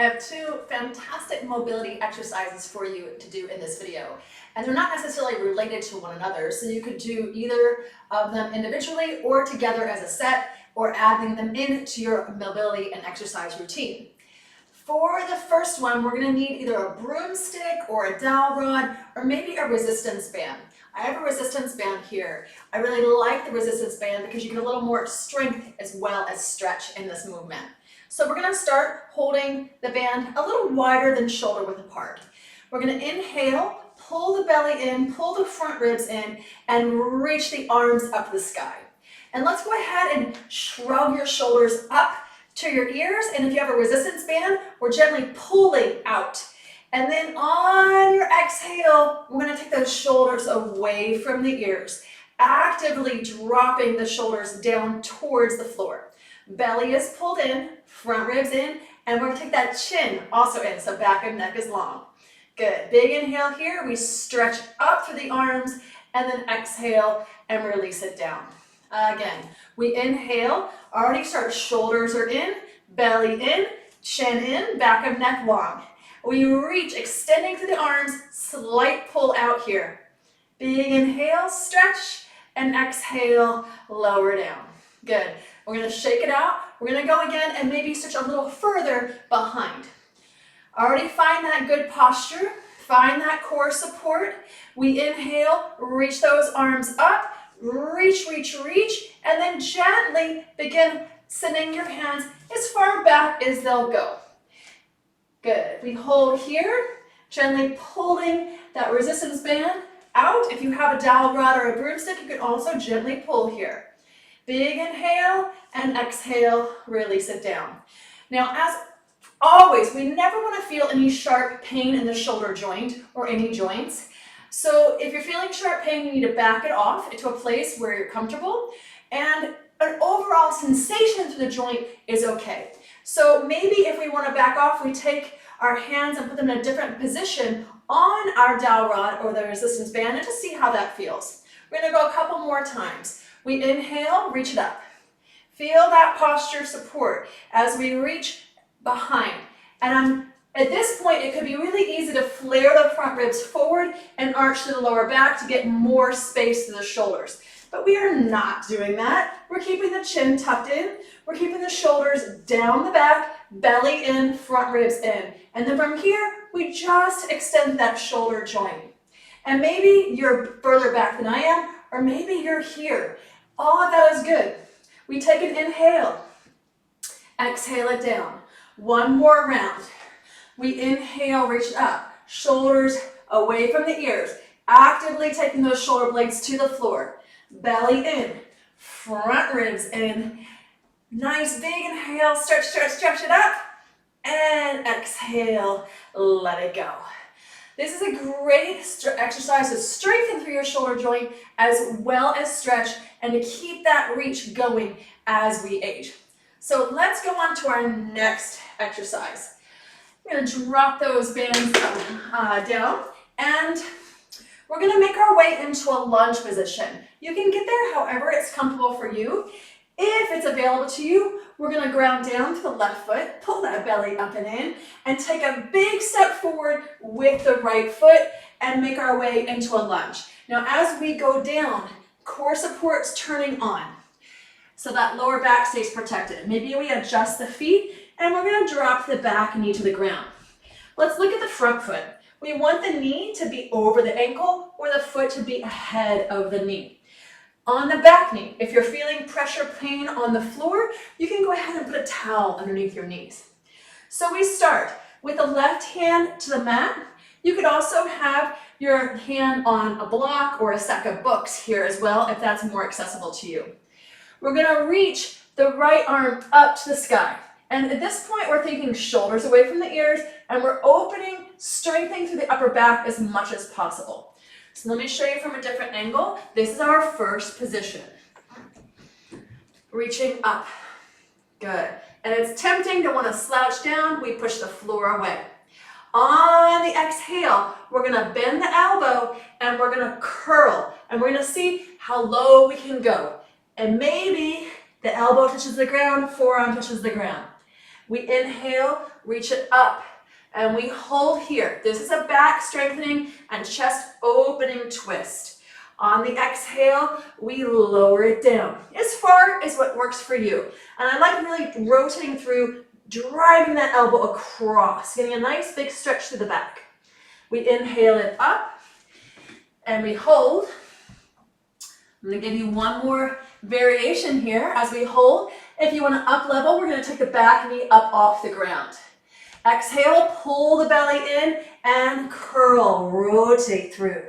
have two fantastic mobility exercises for you to do in this video. And they're not necessarily related to one another, so you could do either of them individually or together as a set, or adding them into your mobility and exercise routine. For the first one, we're going to need either a broomstick or a dowel rod, or maybe a resistance band. I have a resistance band here. I really like the resistance band because you get a little more strength as well as stretch in this movement. So we're going to start holding the band a little wider than shoulder width apart. We're going to inhale, pull the belly in, pull the front ribs in, and reach the arms up to the sky. And let's go ahead and shrug your shoulders up to your ears. And if you have a resistance band, we're gently pulling out. And then on your exhale, we're going to take those shoulders away from the ears, actively dropping the shoulders down towards the floor. Belly is pulled in, front ribs in, and we're going to take that chin also in, so back and neck is long. Good. Big inhale here. We stretch up through the arms, and then exhale and release it down. Again, we inhale, already start, shoulders are in, belly in, chin in, back of neck long. We reach, extending through the arms, slight pull out here. Big inhale, stretch, and exhale, lower down. Good. We're going to shake it out. We're going to go again and maybe stretch a little further behind. Already find that good posture. Find that core support. We inhale, reach those arms up, reach, reach, reach, and then gently begin sending your hands as far back as they'll go. Good. We hold here, gently pulling that resistance band out. If you have a dowel rod or a broomstick, you can also gently pull here. Big inhale and exhale, release it down. Now, as always, we never want to feel any sharp pain in the shoulder joint or any joints. So if you're feeling sharp pain, you need to back it off into a place where you're comfortable, and an overall sensation through the joint is okay. So maybe if we want to back off, we take our hands and put them in a different position on our dowel rod or the resistance band and just see how that feels. We're going to go a couple more times. We inhale, reach it up. Feel that posture support as we reach behind. And at this point, it could be really easy to flare the front ribs forward and arch to the lower back to get more space to the shoulders. But we are not doing that. We're keeping the chin tucked in. We're keeping the shoulders down the back, belly in, front ribs in. And then from here, we just extend that shoulder joint. And maybe you're further back than I am, or maybe you're here. All of that is good. We take an inhale, exhale it down. One more round. We inhale, reach up, shoulders away from the ears, actively taking those shoulder blades to the floor. Belly in, front ribs in. Nice big inhale, stretch, stretch, stretch it up, and exhale, let it go. This is a great exercise to strengthen through your shoulder joint as well as stretch, and to keep that reach going as we age. So let's go on to our next exercise. We're going to drop those bands down, and we're going to make our way into a lunge position. You can get there however it's comfortable for you. If it's available to you, we're going to ground down to the left foot, pull that belly up and in, and take a big step forward with the right foot and make our way into a lunge. Now, as we go down, core support's turning on, so that lower back stays protected. Maybe we adjust the feet, and we're going to drop the back knee to the ground. Let's look at the front foot. We want the knee to be over the ankle or the foot to be ahead of the knee. On the back knee, if you're feeling pressure pain on the floor, you can go ahead and put a towel underneath your knees. So we start with the left hand to the mat. You could also have your hand on a block or a stack of books here as well, if that's more accessible to you. We're going to reach the right arm up to the sky. And at this point, we're thinking shoulders away from the ears, and we're opening, strengthening through the upper back as much as possible. So let me show you from a different angle. This is our first position. Reaching up. Good. And it's tempting to want to slouch down. We push the floor away. On the exhale, we're going to bend the elbow and we're going to curl. And we're going to see how low we can go. And maybe the elbow touches the ground, forearm touches the ground. We inhale, reach it up, and we hold here. This is a back strengthening and chest opening twist. On the exhale, we lower it down as far as what works for you. And I like really rotating through, driving that elbow across, getting a nice big stretch through the back. We inhale it up, and we hold. I'm going to give you one more variation here as we hold. If you want to up level, we're going to take the back knee up off the ground. Exhale, pull the belly in and curl, rotate through.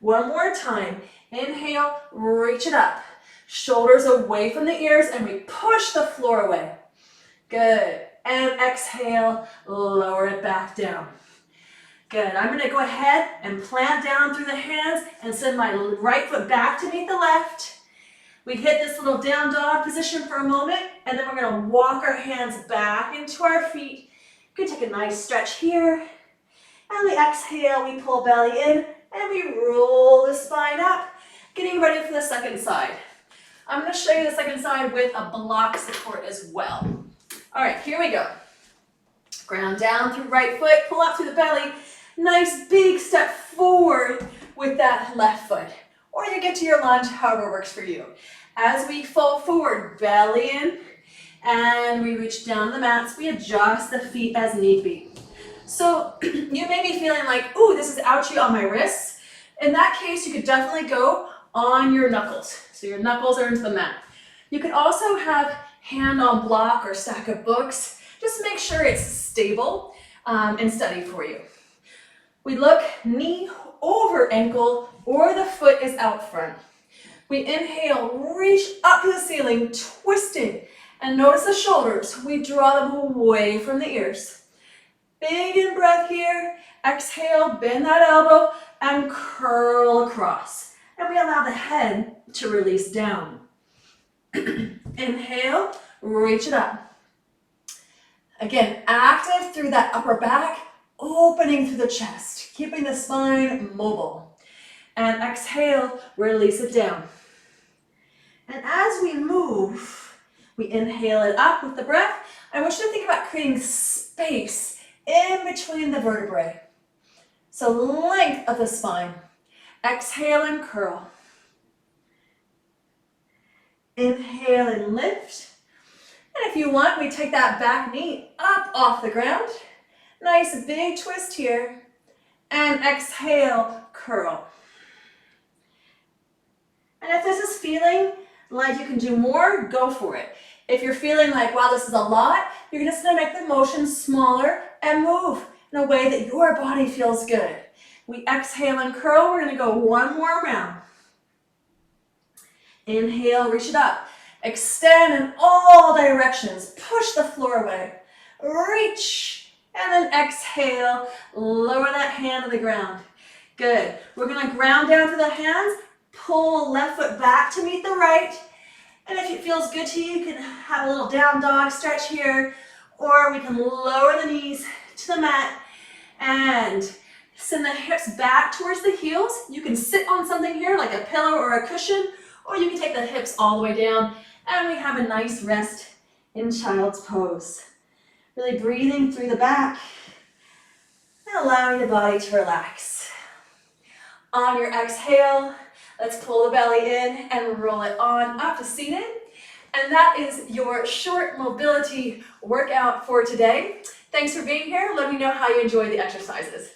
One more time. Inhale, reach it up. Shoulders away from the ears and we push the floor away. Good. And exhale, lower it back down. Good. I'm going to go ahead and plant down through the hands and send my right foot back to meet the left. We hit this little down dog position for a moment, and then we're going to walk our hands back into our feet. You can take a nice stretch here. And we exhale, we pull belly in, and we roll the spine up, getting ready for the second side. I'm going to show you the second side with a block support as well. All right, here we go. Ground down through right foot, pull up through the belly. Nice big step forward with that left foot. Or you get to your lunge, however works for you. As we fold forward, belly in, and we reach down to the mats, we adjust the feet as need be. So you may be feeling like, ooh, this is ouchy on my wrists. In that case, you could definitely go on your knuckles. So your knuckles are into the mat. You could also have hand on block or stack of books. Just make sure it's stable and steady for you. We look knee over ankle or the foot is out front. We inhale, reach up to the ceiling, twisting, and notice the shoulders. We draw them away from the ears. Big in breath here. Exhale, bend that elbow and curl across. And we allow the head to release down. Inhale, reach it up. Again, active through that upper back, opening through the chest, keeping the spine mobile. And exhale, release it down. And as we move, we inhale it up with the breath. I want you to think about creating space in between the vertebrae. So length of the spine. Exhale and curl. Inhale and lift. And if you want, we take that back knee up off the ground. Nice big twist here. And exhale, curl. And if this is feeling like you can do more, go for it. If you're feeling like, wow, this is a lot, you're just gonna make the motion smaller and move in a way that your body feels good. We exhale and curl. We're gonna go one more round. Inhale, reach it up. Extend in all directions. Push the floor away. Reach. And then exhale. Lower that hand to the ground. Good. We're going to ground down to the hands. Pull left foot back to meet the right. And if it feels good to you, you can have a little down dog stretch here. Or we can lower the knees to the mat and send the hips back towards the heels. You can sit on something here like a pillow or a cushion. Or you can take the hips all the way down and we have a nice rest in child's pose. Really breathing through the back and allowing the body to relax. On your exhale, let's pull the belly in and roll it on up to seated. And that is your short mobility workout for today. Thanks for being here. Let me know how you enjoy the exercises.